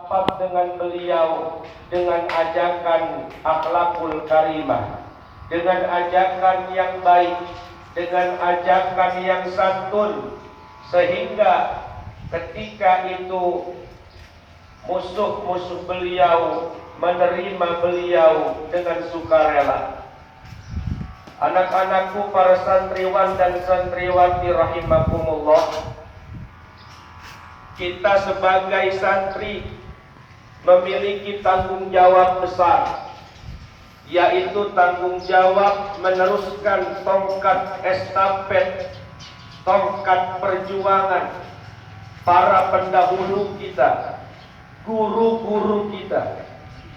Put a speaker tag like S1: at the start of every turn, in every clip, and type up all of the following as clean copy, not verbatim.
S1: rapat dengan beliau dengan ajakan akhlakul karimah, dengan ajakan yang baik, dengan ajakan yang santun, sehingga ketika itu musuh-musuh beliau menerima beliau dengan sukarela. Anak-anakku, para santriwan dan santriwati rahimakumullah, kita sebagai santri memiliki tanggung jawab besar, yaitu tanggung jawab meneruskan tongkat estafet, tongkat perjuangan para pendahulu kita, guru-guru kita,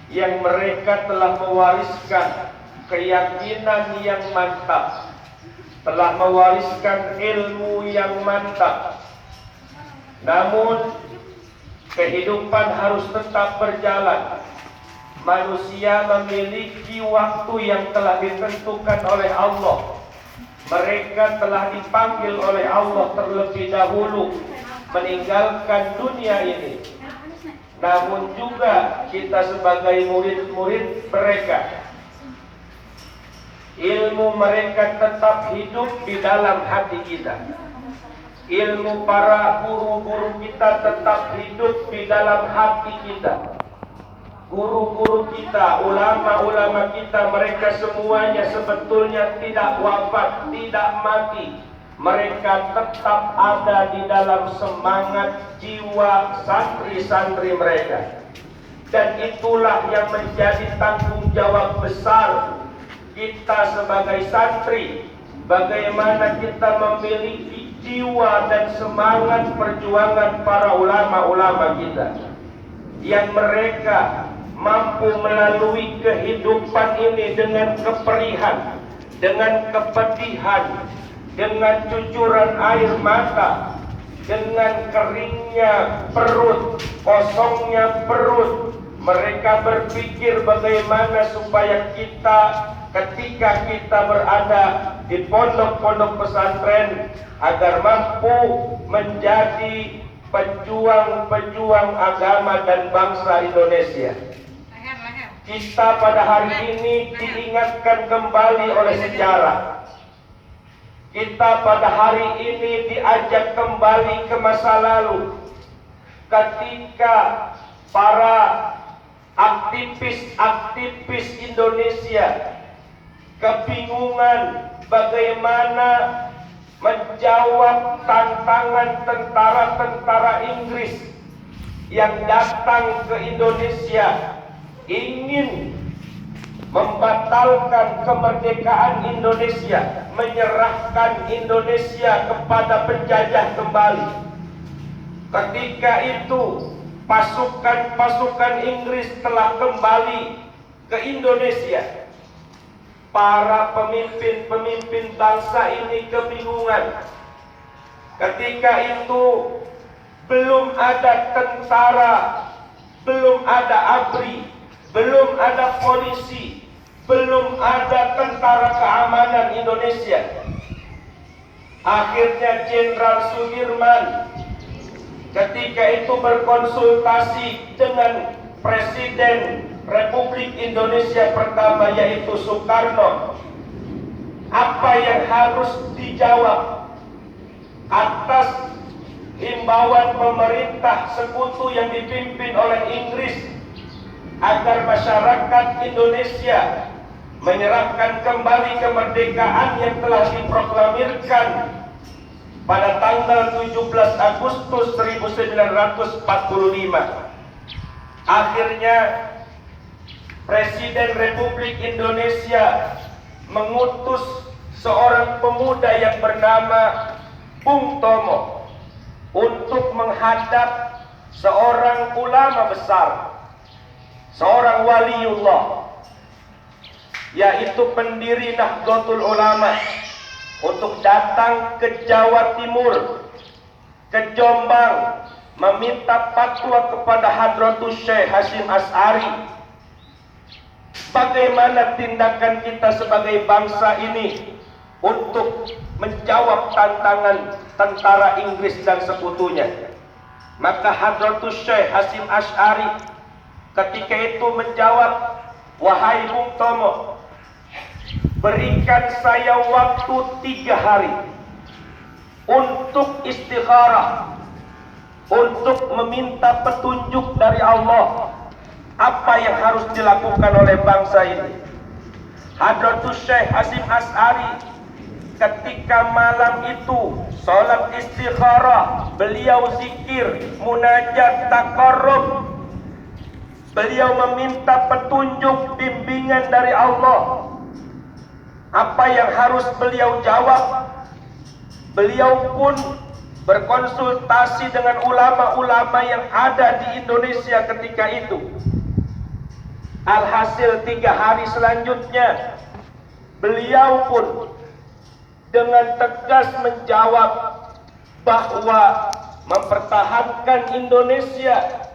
S1: yang mereka telah mewariskan keyakinan yang mantap, telah mewariskan ilmu yang mantap. Namun kehidupan harus tetap berjalan. Manusia memiliki waktu yang telah ditentukan oleh Allah. Mereka telah dipanggil oleh Allah terlebih dahulu meninggalkan dunia ini. Namun juga kita sebagai murid-murid mereka, ilmu mereka tetap hidup di dalam hati kita. Ilmu para guru-guru kita tetap hidup di dalam hati kita. Guru-guru kita, ulama-ulama kita, mereka semuanya sebetulnya tidak wafat, tidak mati. Mereka tetap ada di dalam semangat jiwa santri-santri mereka. Dan itulah yang menjadi tanggung jawab besar kita sebagai santri. Bagaimana kita memiliki jiwa dan semangat perjuangan para ulama-ulama kita, yang mereka mampu melalui kehidupan ini dengan keperihan, dengan kepedihan, dengan cucuran air mata, dengan keringnya perut, kosongnya perut. Mereka berpikir bagaimana supaya kita, ketika kita berada di pondok-pondok pesantren, agar mampu menjadi pejuang-pejuang agama dan bangsa Indonesia. Kita pada hari ini diingatkan kembali oleh sejarah. Kita pada hari ini diajak kembali ke masa lalu, ketika para aktivis-aktivis Indonesia kebingungan bagaimana menjawab tantangan tentara-tentara Inggris yang datang ke Indonesia, ingin membatalkan kemerdekaan Indonesia, menyerahkan Indonesia kepada penjajah kembali. Ketika itu pasukan-pasukan Inggris telah kembali ke Indonesia. Para pemimpin-pemimpin bangsa ini kebingungan. Ketika itu belum ada tentara, belum ada ABRI, belum ada polisi, belum ada tentara keamanan Indonesia. Akhirnya Jenderal Sudirman ketika itu berkonsultasi dengan Presiden Republik Indonesia pertama, yaitu Soekarno. Apa yang harus dijawab atas himbauan pemerintah sekutu yang dipimpin oleh Inggris agar masyarakat Indonesia menyerahkan kembali kemerdekaan yang telah diproklamirkan pada tanggal 17 Agustus 1945. Akhirnya Presiden Republik Indonesia mengutus seorang pemuda yang bernama Bung Tomo untuk menghadap seorang ulama besar, seorang waliullah, yaitu pendiri Nahdlatul Ulama, untuk datang ke Jawa Timur, ke Jombang, meminta fatwa kepada Hadratus Syekh Hasyim Asy'ari. Bagaimana tindakan kita sebagai bangsa ini untuk menjawab tantangan tentara Inggris dan sekutunya? Maka Hadratus Syekh Hasyim Asy'ari ketika itu menjawab, wahai Bung Tomo, berikan saya waktu 3 hari untuk istikharah, untuk meminta petunjuk dari Allah apa yang harus dilakukan oleh bangsa ini. Hadratus Syekh Hasyim Asy'ari ketika malam itu sholat istikharah, beliau zikir, munajat, taqarrub. Beliau meminta petunjuk, bimbingan dari Allah. Apa yang harus beliau jawab? Beliau pun berkonsultasi dengan ulama-ulama yang ada di Indonesia ketika itu. Alhasil 3 hari selanjutnya beliau pun dengan tegas menjawab bahwa mempertahankan Indonesia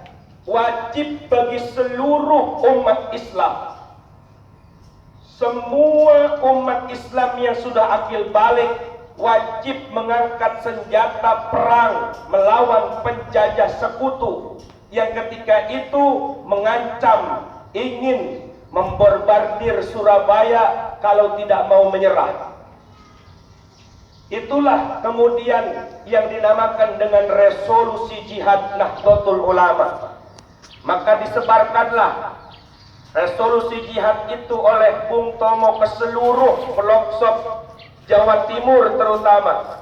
S1: wajib bagi seluruh umat Islam. Semua umat Islam yang sudah akil balik wajib mengangkat senjata perang melawan penjajah sekutu yang ketika itu mengancam ingin membombardir Surabaya kalau tidak mau menyerah. Itulah kemudian yang dinamakan dengan resolusi jihad Nahdlatul Ulama. Maka disebarkanlah resolusi jihad itu oleh Bung Tomo ke seluruh pelosok Jawa Timur terutama,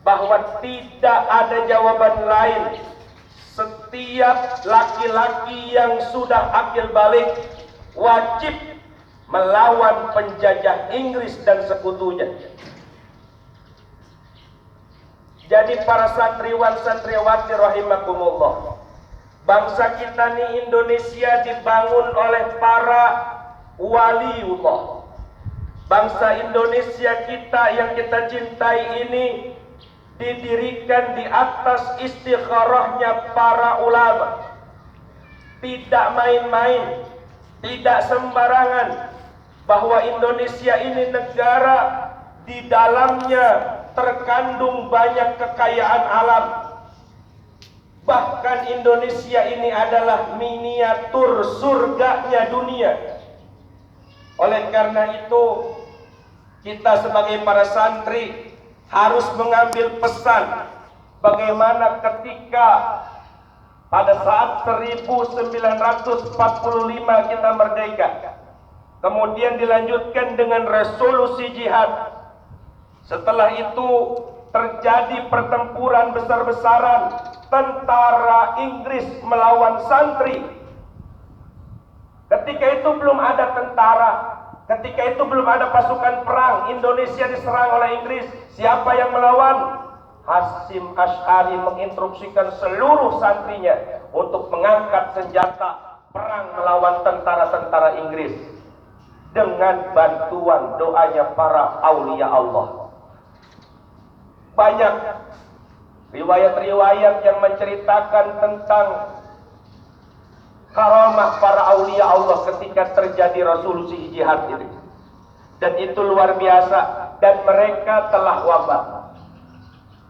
S1: bahwa tidak ada jawaban lain. Setiap laki-laki yang sudah akil balik wajib melawan penjajah Inggris dan sekutunya. Jadi para santriwan santriwati rahimakumullah, bangsa kita ini Indonesia dibangun oleh para waliullah. Bangsa Indonesia kita yang kita cintai ini didirikan di atas istikharahnya para ulama. Tidak main-main, tidak sembarangan, bahwa Indonesia ini negara di dalamnya terkandung banyak kekayaan alam. Bahkan Indonesia ini adalah miniatur surganya dunia. Oleh karena itu, kita sebagai para santri harus mengambil pesan bagaimana ketika pada saat 1945 kita merdeka, kemudian dilanjutkan dengan resolusi jihad. Setelah itu terjadi pertempuran besar-besaran tentara Inggris melawan santri. Ketika itu belum ada tentara, ketika itu belum ada pasukan perang, Indonesia diserang oleh Inggris. Siapa yang melawan? Hasyim Asy'ari menginstruksikan seluruh santrinya untuk mengangkat senjata perang melawan tentara-tentara Inggris dengan bantuan doanya para aulia Allah. Banyak riwayat-riwayat yang menceritakan tentang karamah para aulia Allah ketika terjadi resolusi jihad ini. Dan itu luar biasa, dan mereka telah wafat.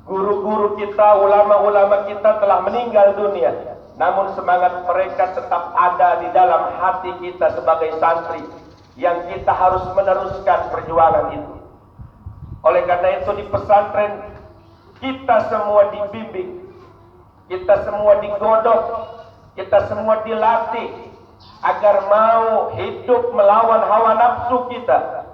S1: Guru-guru kita, ulama-ulama kita telah meninggal dunia, namun semangat mereka tetap ada di dalam hati kita sebagai santri yang kita harus meneruskan perjuangan itu. Oleh karena itu di pesantren kita semua dibimbing, kita semua digodok, kita semua dilatih agar mau hidup melawan hawa nafsu kita.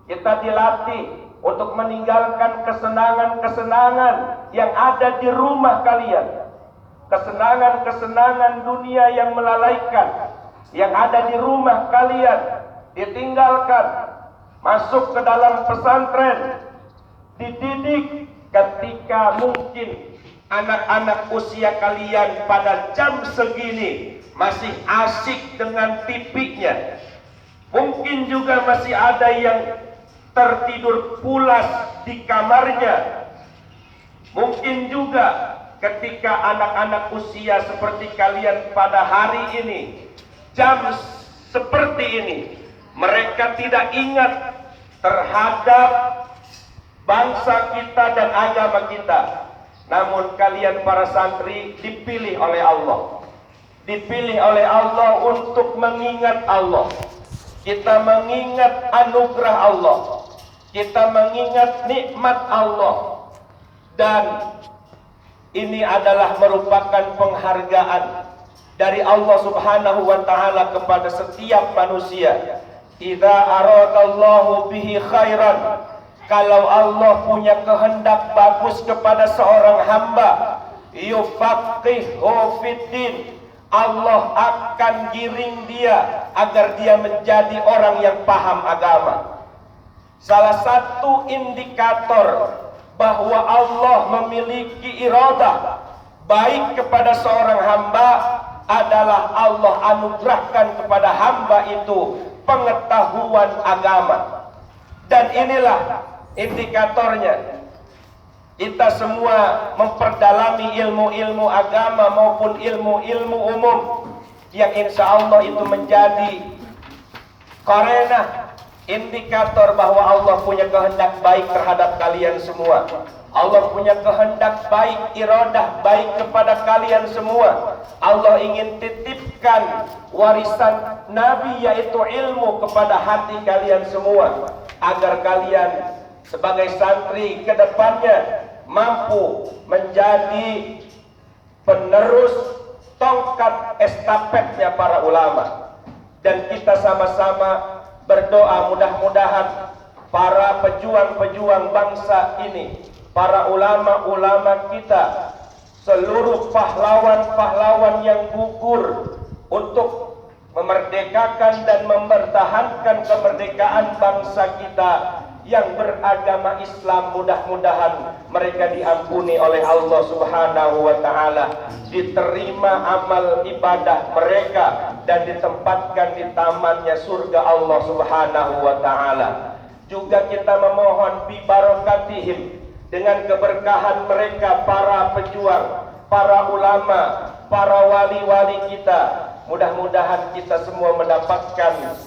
S1: Kita dilatih untuk meninggalkan kesenangan-kesenangan yang ada di rumah kalian. Kesenangan-kesenangan dunia yang melalaikan yang ada di rumah kalian ditinggalkan. Masuk ke dalam pesantren, dididik ketika mungkin anak-anak usia kalian pada jam segini masih asik dengan TV-nya. Mungkin juga masih ada yang tertidur pulas di kamarnya. Mungkin juga ketika anak-anak usia seperti kalian pada hari ini, jam seperti ini, mereka tidak ingat terhadap bangsa kita dan agama kita. Namun kalian para santri dipilih oleh Allah. Dipilih oleh Allah untuk mengingat Allah. Kita mengingat anugerah Allah. Kita mengingat nikmat Allah. Dan ini adalah merupakan penghargaan dari Allah Subhanahu wa taala kepada setiap manusia. Idza aradallahu bihi khairan, kalau Allah punya kehendak bagus kepada seorang hamba, yufaqihu fiddin, Allah akan giring dia agar dia menjadi orang yang paham agama. Salah satu indikator bahwa Allah memiliki iradah baik kepada seorang hamba adalah Allah anugerahkan kepada hamba itu pengetahuan agama. Dan inilah indikatornya. Kita semua memperdalami ilmu-ilmu agama maupun ilmu-ilmu umum yang insya Allah itu menjadi qarena, indikator bahwa Allah punya kehendak baik terhadap kalian semua. Allah punya kehendak baik, iradah baik kepada kalian semua. Allah ingin titipkan warisan Nabi yaitu ilmu kepada hati kalian semua, agar kalian sebagai santri ke depannya mampu menjadi penerus tongkat estafetnya para ulama. Dan kita sama-sama berdoa mudah-mudahan para pejuang-pejuang bangsa ini, para ulama-ulama kita, seluruh pahlawan-pahlawan yang gugur untuk memerdekakan dan mempertahankan kemerdekaan bangsa kita yang beragama Islam, mudah-mudahan mereka diampuni oleh Allah Subhanahu wa taala, diterima amal ibadah mereka dan ditempatkan di tamannya surga Allah Subhanahu wa taala. Juga kita memohon bi barakatihim, dengan keberkahan mereka para pejuang, para ulama, para wali-wali kita, mudah-mudahan kita semua mendapatkan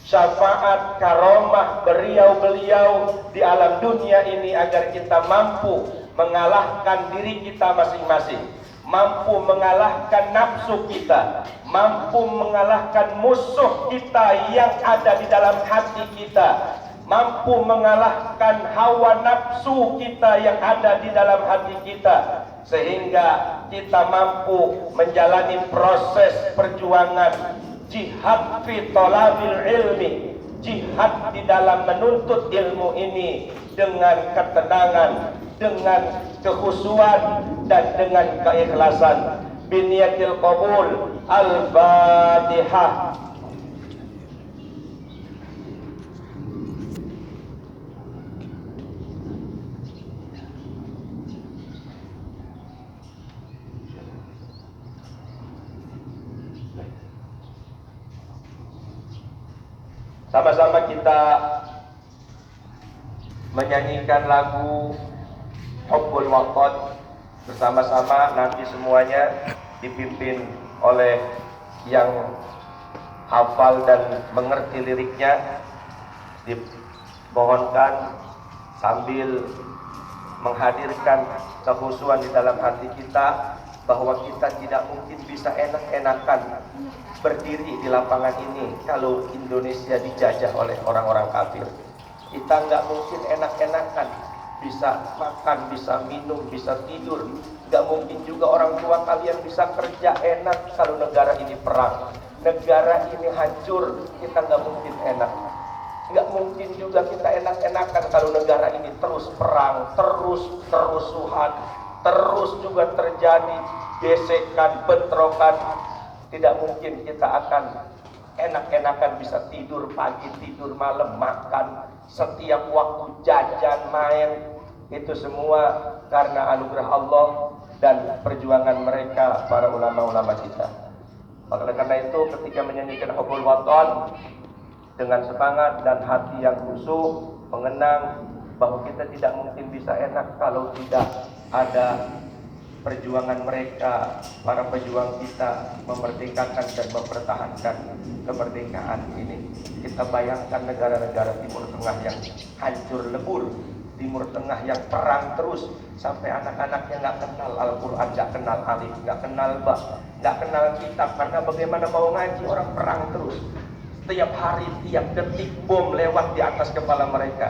S1: syafaat karomah beliau-beliau di alam dunia ini, agar kita mampu mengalahkan diri kita masing-masing, mampu mengalahkan nafsu kita, mampu mengalahkan musuh kita yang ada di dalam hati kita, mampu mengalahkan hawa nafsu kita yang ada di dalam hati kita, sehingga kita mampu menjalani proses perjuangan jihad fi talabil ilmi, jihad di dalam menuntut ilmu ini dengan ketenangan, dengan kekhusyuan dan dengan keikhlasan. Biniyatil qabul. Al-Fatihah. Sama-sama kita menyanyikan lagu Hubbul Watan bersama-sama, nanti semuanya dipimpin oleh yang hafal dan mengerti liriknya. Dimohonkan sambil menghadirkan kekhusyuan di dalam hati kita, bahwa kita tidak mungkin bisa enak-enakan berdiri di lapangan ini kalau Indonesia dijajah oleh orang-orang kafir. Kita nggak mungkin enak-enakan bisa makan, bisa minum, bisa tidur. Nggak mungkin juga orang tua kalian bisa kerja enak kalau negara ini perang, negara ini hancur. Kita nggak mungkin enak. Nggak mungkin juga kita enak-enakan kalau negara ini terus perang, terus kerusuhan, terus juga terjadi gesekan, bentrokan. Tidak mungkin kita akan enak-enakan bisa tidur pagi, tidur malam, makan setiap waktu, jajan, main. Itu semua karena anugerah Allah dan perjuangan mereka, para ulama-ulama kita. Oleh karena itu, ketika menyanyikan Hubbul Watan dengan semangat dan hati yang khusyuk, mengenang bahwa kita tidak mungkin bisa enak kalau tidak ada perjuangan mereka, para pejuang kita memerdekakan dan mempertahankan kemerdekaan ini. Kita bayangkan negara-negara Timur Tengah yang hancur lebur Timur Tengah yang perang terus sampai anak-anaknya nggak kenal Al-Quran, nggak kenal alif, nggak kenal ba, nggak kenal kitab. Karena bagaimana mau ngaji, orang perang terus. Tiap hari, tiap detik bom lewat di atas kepala mereka.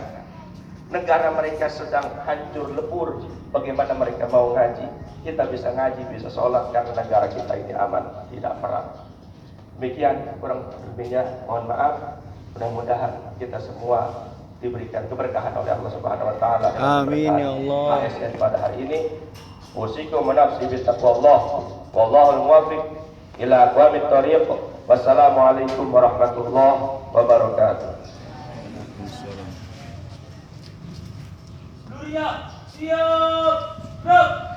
S1: Negara mereka sedang hancur lebur. Bagaimana mereka mau ngaji? Kita bisa ngaji, bisa sholat karena negara kita ini aman, tidak perang. Demikian kurang lebihnya, mohon maaf. Mudah-mudahan kita semua diberikan keberkahan oleh Allah Subhanahu wa taala.
S2: Amin ya Allah.
S1: ASN pada hari ini. Usikum nafsi bi taqwallah. Wallahul muwaffiq ila aqwamit thariq. Wassalamualaikum warahmatullahi wabarakatuh.
S3: Siap, siap, gerak.